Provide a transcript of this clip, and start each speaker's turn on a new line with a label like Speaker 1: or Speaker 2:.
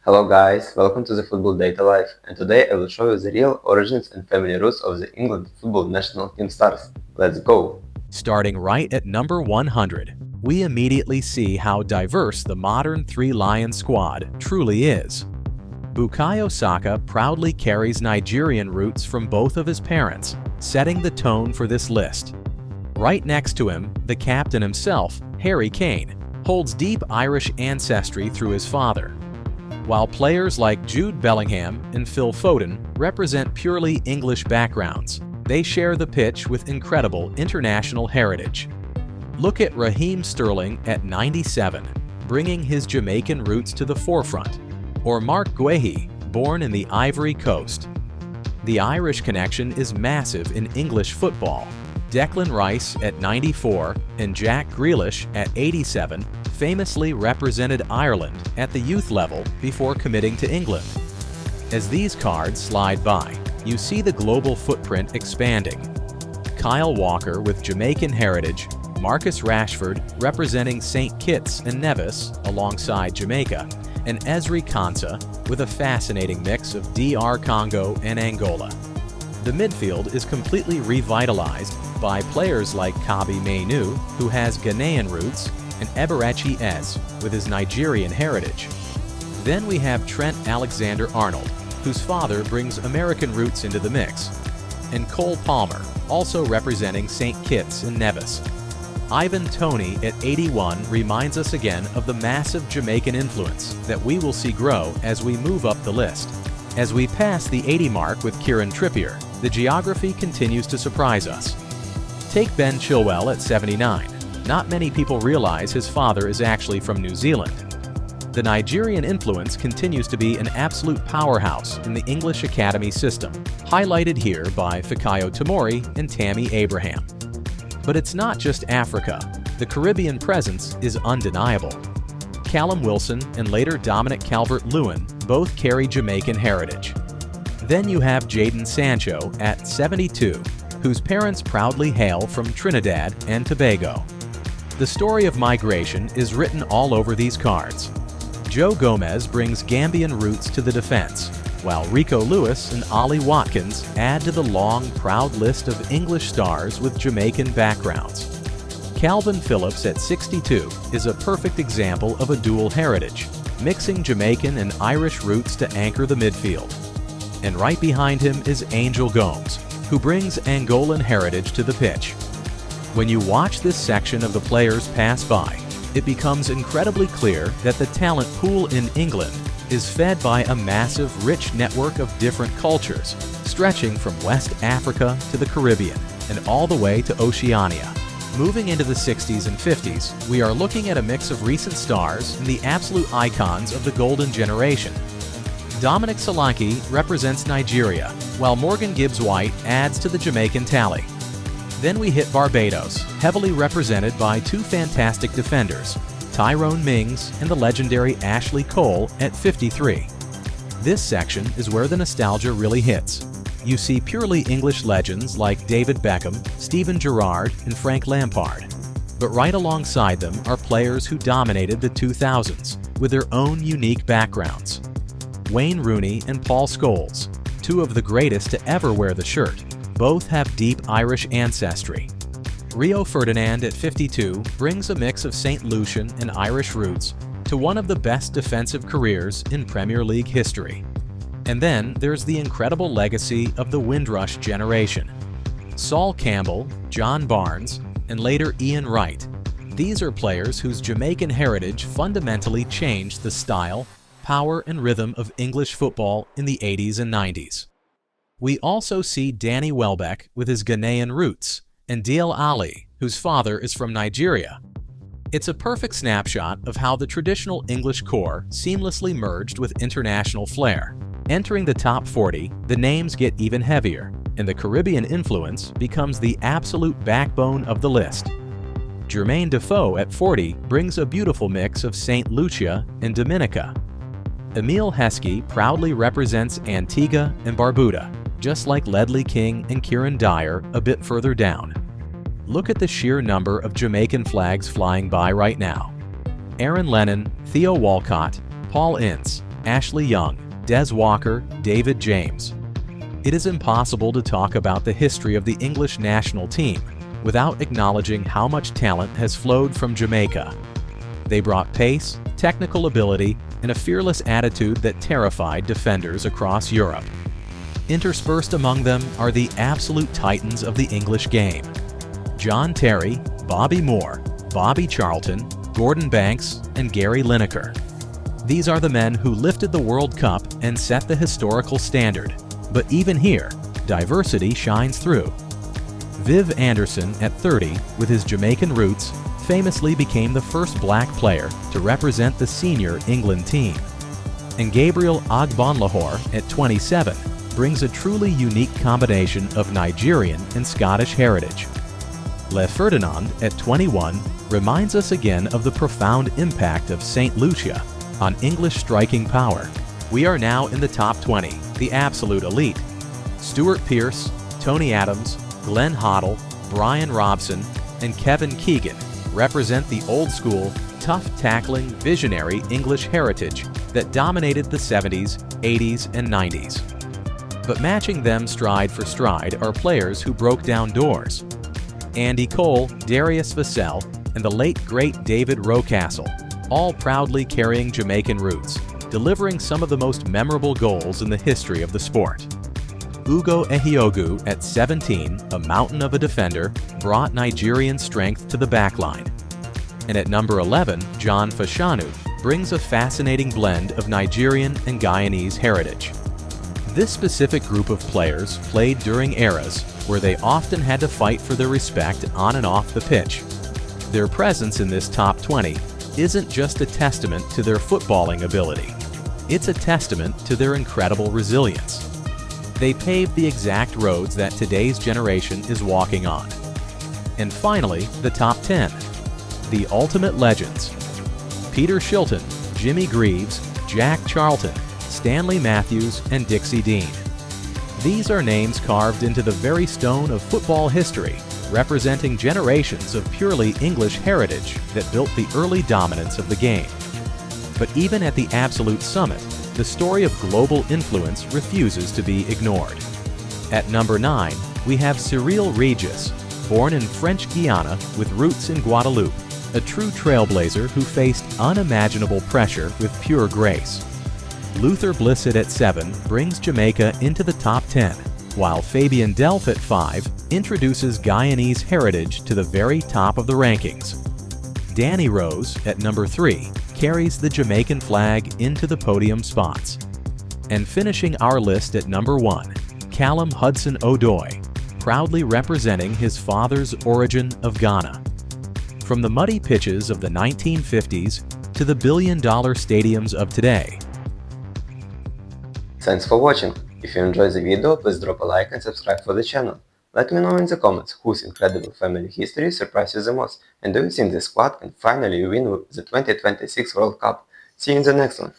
Speaker 1: Hello guys, welcome to the Football Data Life, and today I will show you the real origins and family roots of the England football national team stars. Let's go!
Speaker 2: Starting right at number 100, we immediately see how diverse the modern Three Lions squad truly is. Bukayo Saka proudly carries Nigerian roots from both of his parents, setting the tone for this list. Right next to him, the captain himself, Harry Kane, holds deep Irish ancestry through his father. While players like Jude Bellingham and Phil Foden represent purely English backgrounds, they share the pitch with incredible international heritage. Look at Raheem Sterling at 97, bringing his Jamaican roots to the forefront, or Marc Guehi, born in the Ivory Coast. The Irish connection is massive in English football. Declan Rice at 94 and Jack Grealish at 87 famously represented Ireland at the youth level before committing to England. As these cards slide by, you see the global footprint expanding. Kyle Walker with Jamaican heritage, Marcus Rashford representing St. Kitts and Nevis alongside Jamaica, and Ezri Konsa with a fascinating mix of DR Congo and Angola. The midfield is completely revitalized by players like Kobbie Mainoo, who has Ghanaian roots, and Eberechi Eze with his Nigerian heritage. Then we have Trent Alexander-Arnold, whose father brings American roots into the mix, and Cole Palmer, also representing St. Kitts and Nevis. Ivan Toney at 81 reminds us again of the massive Jamaican influence that we will see grow as we move up the list. As we pass the 80 mark with Kieran Trippier, the geography continues to surprise us. Take Ben Chilwell at 79. Not many people realize his father is actually from New Zealand. The Nigerian influence continues to be an absolute powerhouse in the English Academy system, highlighted here by Fikayo Tomori and Tammy Abraham. But it's not just Africa. The Caribbean presence is undeniable. Callum Wilson and later Dominic Calvert-Lewin both carry Jamaican heritage. Then you have Jadon Sancho at 72, whose parents proudly hail from Trinidad and Tobago. The story of migration is written all over these cards. Joe Gomez brings Gambian roots to the defense, while Rico Lewis and Ollie Watkins add to the long, proud list of English stars with Jamaican backgrounds. Calvin Phillips at 62 is a perfect example of a dual heritage, mixing Jamaican and Irish roots to anchor the midfield. And right behind him is Angel Gomes, who brings Angolan heritage to the pitch. When you watch this section of the players pass by, it becomes incredibly clear that the talent pool in England is fed by a massive, rich network of different cultures, stretching from West Africa to the Caribbean and all the way to Oceania. Moving into the 60s and 50s, we are looking at a mix of recent stars and the absolute icons of the golden generation. Dominic Solanke represents Nigeria, while Morgan Gibbs-White adds to the Jamaican tally. Then we hit Barbados, heavily represented by two fantastic defenders, Tyrone Mings and the legendary Ashley Cole at 53. This section is where the nostalgia really hits. You see purely English legends like David Beckham, Steven Gerrard, and Frank Lampard. But right alongside them are players who dominated the 2000s with their own unique backgrounds. Wayne Rooney and Paul Scholes, two of the greatest to ever wear the shirt, both have deep Irish ancestry. Rio Ferdinand at 52 brings a mix of St. Lucian and Irish roots to one of the best defensive careers in Premier League history. And then there's the incredible legacy of the Windrush generation. Sol Campbell, John Barnes, and later Ian Wright. These are players whose Jamaican heritage fundamentally changed the style, power, and rhythm of English football in the 80s and 90s. We also see Danny Welbeck with his Ghanaian roots, and Diel Ali, whose father is from Nigeria. It's a perfect snapshot of how the traditional English core seamlessly merged with international flair. Entering the top 40, the names get even heavier, and the Caribbean influence becomes the absolute backbone of the list. Jermaine Defoe at 40 brings a beautiful mix of St. Lucia and Dominica. Emile Heskey proudly represents Antigua and Barbuda, just like Ledley King and Kieran Dyer a bit further down. Look at the sheer number of Jamaican flags flying by right now. Aaron Lennon, Theo Walcott, Paul Ince, Ashley Young, Des Walker, David James. It is impossible to talk about the history of the English national team without acknowledging how much talent has flowed from Jamaica. They brought pace, technical ability, and a fearless attitude that terrified defenders across Europe. Interspersed among them are the absolute titans of the English game: John Terry, Bobby Moore, Bobby Charlton, Gordon Banks, and Gary Lineker. These are the men who lifted the World Cup and set the historical standard. But even here, diversity shines through. Viv Anderson, at 30, with his Jamaican roots, famously became the first black player to represent the senior England team. And Gabriel Agbonlahor, at 27, brings a truly unique combination of Nigerian and Scottish heritage. Le Ferdinand, at 21, reminds us again of the profound impact of St. Lucia on English striking power. We are now in the top 20, the absolute elite. Stuart Pearce, Tony Adams, Glenn Hoddle, Brian Robson, and Kevin Keegan represent the old-school, tough-tackling, visionary English heritage that dominated the 70s, 80s, and 90s. But matching them stride for stride are players who broke down doors. Andy Cole, Darius Vassell, and the late great David Rocastle, all proudly carrying Jamaican roots, delivering some of the most memorable goals in the history of the sport. Ugo Ehiogu, at 17, a mountain of a defender, brought Nigerian strength to the backline. And at number 11, John Fashanu brings a fascinating blend of Nigerian and Guyanese heritage. This specific group of players played during eras where they often had to fight for their respect on and off the pitch. Their presence in this top 20 isn't just a testament to their footballing ability. It's a testament to their incredible resilience. They paved the exact roads that today's generation is walking on. And finally, the top 10. The ultimate legends: Peter Shilton, Jimmy Greaves, Jack Charlton, Stanley Matthews, and Dixie Dean. These are names carved into the very stone of football history, representing generations of purely English heritage that built the early dominance of the game. But even at the absolute summit, the story of global influence refuses to be ignored. At number 9, we have Cyril Regis, born in French Guiana with roots in Guadeloupe, a true trailblazer who faced unimaginable pressure with pure grace. Luther Blissett, at 7, brings Jamaica into the top 10, while Fabian Delph, at 5, introduces Guyanese heritage to the very top of the rankings. Danny Rose, at number 3, carries the Jamaican flag into the podium spots. And finishing our list at number 1, Callum Hudson-Odoi, proudly representing his father's origin of Ghana. From the muddy pitches of the 1950s to the billion-dollar stadiums of today.
Speaker 1: Thanks for watching. If you enjoyed the video, please drop a like and subscribe for the channel. Let me know in the comments whose incredible family history surprised you the most, and do you think this squad can finally win the 2026 World Cup? See you in the next one.